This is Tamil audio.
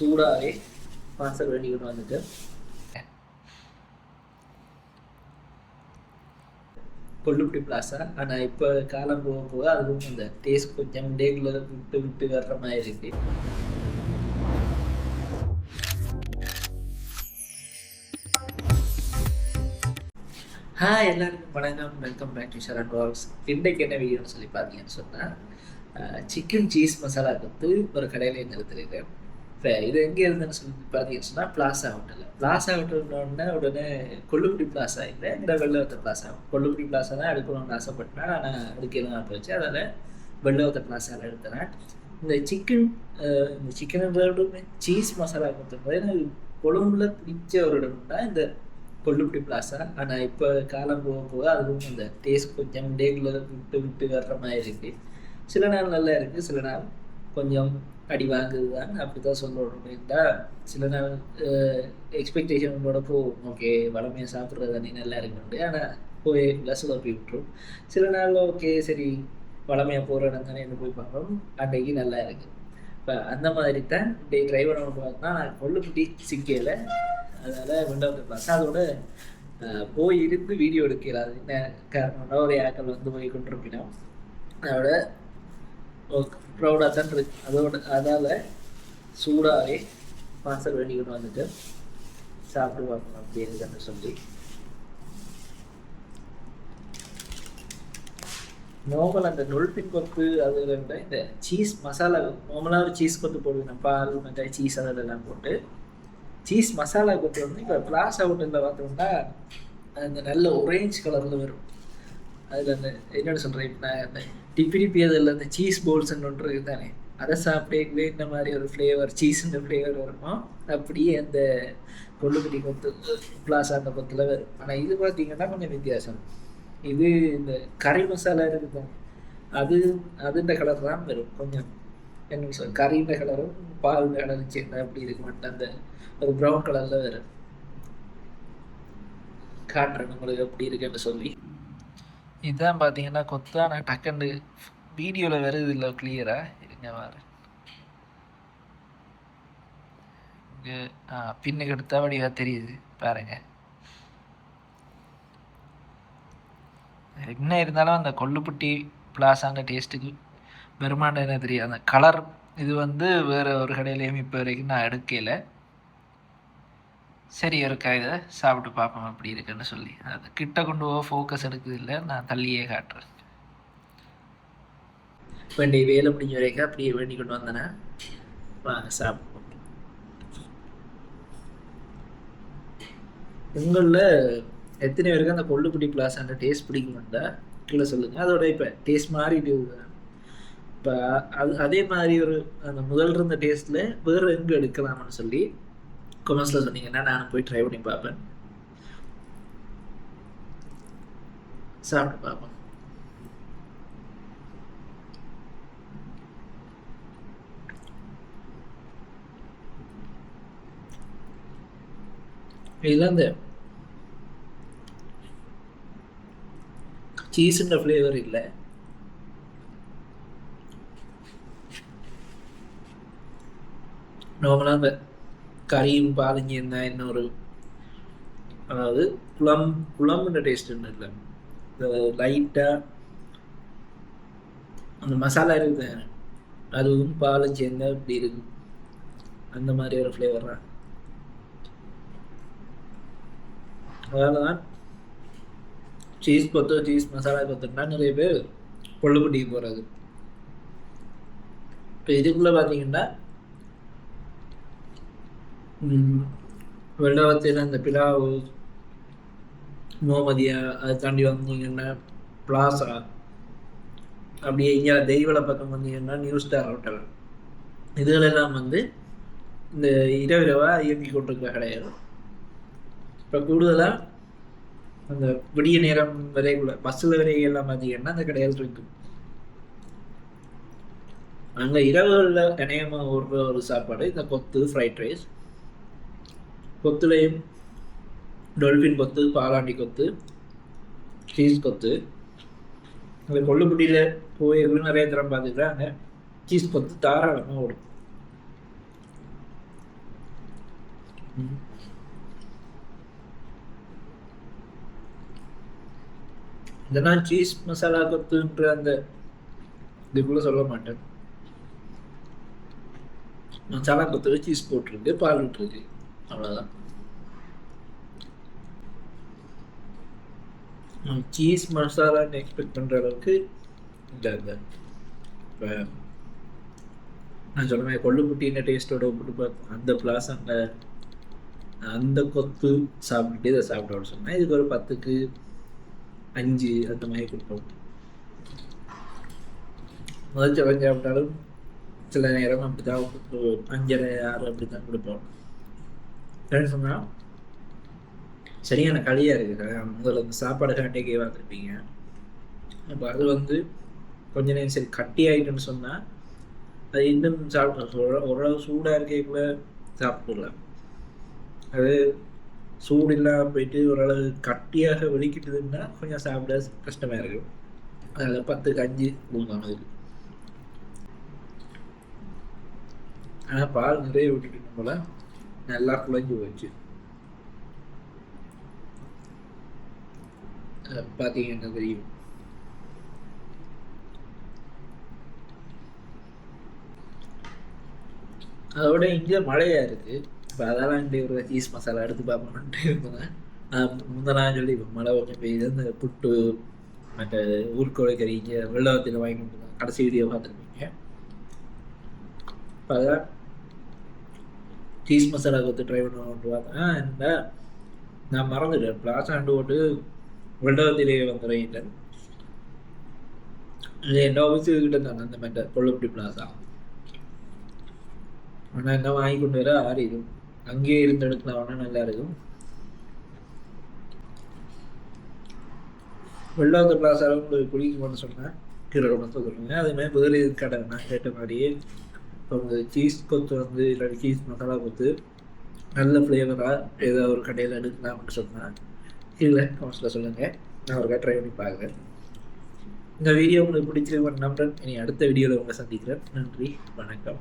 சூடாகவே பார்சல் வேண்டிக்கிட்டு வந்துட்டு கொல்லுப்பட்டி பிளாஸா. ஆனால் இப்போ காலம் போக போக அதுவும் அந்த டேஸ்ட் கொஞ்சம் டேக்குள்ள விட்டு விட்டு வர்ற மாதிரி இருக்கு. எல்லாருக்கும் வணக்கம், welcome back to Sharan vox. இன்றைக்கு என்ன வீடியோன்னு சொல்லி பார்த்தீங்கன்னு சொன்னால், சிக்கன் சீஸ் மசாலா வந்து ஒரு கடையில் நிறுத்திருக்கேன். இப்போ இது எங்கே இருந்துன்னு சொல்லி பார்த்தீங்கன்னு சொன்னால் பிளாஸா ஹோட்டல்னோடனே உடனே கொல்லுப்பட்டி பிளாஸா இல்லை, இந்த வெள்ளவத்த பிளாஸா. கொல்லுப்பட்டி பிளாஸா தான் எடுக்கணும்னு ஆசைப்பட்டேன், ஆனால் அதுக்கு எதுவும் போச்சு. அதனால் வெள்ளவத்த பிளாஸாவில் எடுத்தேன். இந்த சிக்கனோட சீஸ் மசாலா கொடுத்துருந்தது கொழும்புல பிடிச்ச ஒரு இடம் தான் இந்த கொல்லுப்பட்டி பிளாஸா. ஆனால் இப்போ காலம் போக போக அதுவும் அந்த டேஸ்ட் கொஞ்சம் டேக்குள்ள விட்டு விட்டு வர்ற மாதிரி இருக்குது. சில நாள் நல்லா இருக்குது, சில நாள் கொஞ்சம் அடி வாங்குது தான், அப்படி தான் சொல்லணும்னா. சில நாள் எக்ஸ்பெக்டேஷனோட போகும், ஓகே வளமையாக சாப்பிட்றது அன்றைக்கி நல்லா இருக்குண்டு, ஆனால் போய் ப்ளஸில் போய் விட்டுரும். சில நாள் ஓகே சரி வளமையாக போகிற இடம் தானே என்ன போய் பார்க்குறோம், அன்றைக்கி நல்லா இருக்குது. இப்போ அந்த மாதிரி தான் டே ட்ரை பண்ண பார்த்தா நான் கொல்லுப்பட்டி சிக்கையில், அதனால் விண்டோவில் பார்த்தா அதோட போய் இருந்து வீடியோ எடுக்கிறாது என்ன காரணம்னா ஒரு ஆக்கள் வந்து போய் கொண்டிருப்பினோம். அதோட ப்ரௌடாக தான் இருக்கு. அதால் சூடாகவே பார்சல் வேண்டிக்கிட்டு வந்துட்டு சாப்பிட்டு பார்க்கணும் அப்படின்னு சொல்லி. நார்மல் அந்த நொல்பின் கொத்து அது இந்த சீஸ் மசாலா, நார்மலாக ஒரு சீஸ் கொத்து போடுவேன், பால் மற்ற சீஸ் அதெல்லாம் போட்டு சீஸ் மசாலா கொத்து வந்து இப்போ பிளாஸா ஹோட்டலில் பார்த்தோம்னா அந்த நல்ல ஒரேஞ்ச் கலரில் வரும். அதில் அந்த என்னென்னு சொல்கிறேன், இப்போ நான் அந்த டிப்பி அதில் அந்த சீஸ் போல்ஸ்ன்னு ஒன்று இருக்குது தானே, அதை சாப்பிட்டே இந்த மாதிரி ஒரு ஃப்ளேவர் சீஸுன்ற ஃப்ளேவர் வருமா, அப்படியே அந்த கொல்லுப்பட்டி கொத்து பிளாஸா அந்த கொத்தில் வரும். ஆனால் இது பார்த்தீங்கன்னா கொஞ்சம் வித்தியாசம். இது இந்த கறி மசாலா இருக்குது தானே, அதுன்ற கலர் தான் வரும். கொஞ்சம் என்ன சொல் கறின்ற கலரும் பால் கலரும் சேர்ந்தா அப்படி இருக்க மாட்டேன், அந்த ஒரு ப்ரௌன் கலரில் வரும். காட்டுறேன் உங்களுக்கு எப்படி இருக்குன்னு சொல்லி. இதுதான் பார்த்தீங்கன்னா கொத்தா. நான் டக்குன்னு வீடியோவில் வருது இல்லை கிளியராக இருங்க வேறு. இங்கே பின்னுக்கு எடுத்தா வடிவாக தெரியுது பாருங்க. என்ன இருந்தாலும் அந்த கொல்லுப்பட்டி பிளாஸாங்க டேஸ்ட்டுக்கு வருமானம் என்ன தெரியாது. அந்த கலர் இது வந்து வேறு ஒரு கடையிலையும் இப்போ வரைக்கும் நான் எடுக்கலை. சரி இருக்கா, இதை சாப்பிட்டு பார்ப்போம் அப்படி இருக்குன்னு சொல்லி. அது கிட்ட கொண்டு போக ஃபோக்கஸ் எடுக்குது இல்லை, நான் தள்ளியே காட்டுறேன். வேண்டிய வேலை முடிஞ்ச வரைக்கும் அப்படியே வேண்டி கொண்டு வந்தேன்னா வாங்க சாப்பிடுவோம். உங்களில் எத்தனை பேருக்கு அந்த கொல்லுப்பட்டி பிளாஸ் அந்த டேஸ்ட் பிடிக்கும்டா கீழே சொல்லுங்கள். அதோட இப்போ டேஸ்ட் மாறிட்டு இப்போ அதே மாதிரி ஒரு அந்த முதல் இருந்த டேஸ்ட்டில் வேறு எங்கே எடுக்கலாம்னு சொல்லி கமெண்ட்ஸில் சொன்னீங்கன்னா நானும் போய் ட்ரை பண்ணி பார்ப்பேன், சாப்பிட்டு பார்ப்பேன். இதெல்லாம் இந்த சீஸுன்ற ஃப்ளேவர் இல்லை, நார்மலாக இந்த கறியும் பாலஞ்சி இருந்தால் இன்னொரு, அதாவது குழம்புன்ற டேஸ்ட் ஒன்றும் இல்லை, லைட்டாக அந்த மசாலா இருக்குது அதுவும் பாலஞ்சி இருந்தால் இப்படி இருக்கு, அந்த மாதிரி ஒரு ஃப்ளேவர் தான். அதனால தான் சீஸ் கொத்து சீஸ் மசாலா கொத்துனா நிறைய பேர் கொல்லுப்பட்டிக்கு போகிறது. இப்போ இதுக்குள்ளே பார்த்தீங்கன்னா வெள்ளவத்தில் அந்த பிலாவு முகமதியா, அதை தாண்டி வந்தீங்கன்னா பிளாஸா, அப்படியே இங்கே தெய்வலை பக்கம் வந்தீங்கன்னா நியூ ஸ்டார் ஹோட்டல், இதுகளெல்லாம் வந்து இந்த இரவாக இயங்கி கொண்டிருக்கிற கிடையாது. இப்போ கூடுதலாக அந்த விடிய நேரம் வரைக்குள்ள பஸ்ஸில் வரையெல்லாம் பார்த்தீங்கன்னா அந்த கடையில் இருக்கு. அங்கே இரவுகளில் இணையமாக ஒரு சாப்பாடு இந்த கொத்து ஃப்ரைட் ரைஸ், கொத்துலேயும் டொல்பின் கொத்து, பாலாண்டி கொத்து, சீஸ் கொத்து. அந்த கொல்லுப்பட்டியில் போய் நிறைய தரம் பார்த்துக்கிறேன், அங்கே சீஸ் கொத்து தாராளமாக ஓடும். இதெல்லாம் சீஸ் மசாலா கொத்துன்ற அந்த இதுக்குள்ள சொல்ல மாட்டேன். மசாலா கொத்துல சீஸ் போட்டிருக்கு, பால் விட்டுருக்கு, அவ்வளோதான். சீஸ் மசாலான்னு எக்ஸ்பெக்ட் பண்ணுற அளவுக்கு இல்லை. இந்த இப்போ நான் சொல்ல மாதிரி கொள்ளுக்குட்டின டேஸ்ட்டோட ஒப்பிட்டு பார்த்தோம், அந்த ப்ளஸ் அந்த கொத்து சாப்பிட்டுட்டு இதை சாப்பிட்டோன்னு சொன்னால் இதுக்கு ஒரு 10க்கு 5 அந்த மாதிரி கொடுப்போம். முதல் சவன் சாப்பிட்டாலும் சில நேரம் அப்படி தான் 5.5 6 அப்படி தான் கொடுப்போம். என்னன்னு சொன்னால் சரியான களியாக இருக்குது. முதல்ல அந்த சாப்பாடு காட்டேக்கே பார்த்துருப்பீங்க. அப்போ அது வந்து கொஞ்ச நேரம் சரி கட்டி ஆகிட்டுன்னு சொன்னால் அது இன்னும் சாப்பிட்டு ஓரளவு சூடாக இருக்கக்குள்ள சாப்பிட்டுடலாம். அது சூடு இல்லாமல் போயிட்டு ஓரளவு கட்டியாக வெளிக்கிட்டுதுன்னா கொஞ்சம் சாப்பிட கஷ்டமாக இருக்கும். அதில் 10க்கு 5 கொடுக்கணும் இது. ஆனால் பால் நிறைய விட்டுட்டு போல நல்லா குழஞ்சி போச்சு. பார்த்தீங்கன்னா தெரியும். அதோட இங்கே மழையாக இருக்குது. இப்போ அதெல்லாம் இங்கே ஒரு சீஸ் மசாலா எடுத்து பார்க்கணுன்ட்டு இருந்தேன். முந்தெல்லாம் சொல்லி இப்போ மழை கொஞ்சம் பெய்யுது. இந்த புட்டு மற்ற ஊர்கோழி கறி இங்கே வெள்ளத்தில் வாங்கி கொண்டு தான் கடைசி வீடியோ பார்த்துருப்பீங்க. இப்போ அதான் சீஸ் மசாலா கொடுத்து ட்ரை பண்ணணுன்ட்டு பார்த்தேன். என்ன நான் மறந்துட்டேன், பிளாசாண்டு போட்டு வெள்ளத்திலேயே வந்துடுறேன். இல்லை என் ஆஃபீஸுக்கு கிட்ட தானே அந்த மாதிரி கொள்ளுப்பட்டி பிளாசா. ஆனால் என்ன வாங்கி கொண்டு வர ஆறிடும். அங்கேயே இருந்து எடுக்கலாம்னா நல்லா இருக்கும். வெள்ளாவது பிளாஸாவில் உங்களுக்கு குளிக்குமான்னு சொன்னேன், கீழே மட்டும் சொல்லுங்க. அதேமாதிரி முதலில் கடை நான் கேட்ட மாதிரியே அவங்க சீஸ் கொத்து வந்து இல்லாட்டி சீஸ் மசாலா கொத்து நல்ல ஃப்ளேவராக ஏதோ ஒரு கடையில் எடுக்கலாம்னு சொன்னேன். இல்லை கமெண்ட்ஸில் சொல்லுங்கள், நான் ஒரு ட்ரை பண்ணி பார்க்குறேன். இந்த வீடியோ உங்களுக்கு பிடிச்சிருக்க நம்புறேன். இனி அடுத்த வீடியோவில் உங்களை சந்திக்கிறேன். நன்றி, வணக்கம்.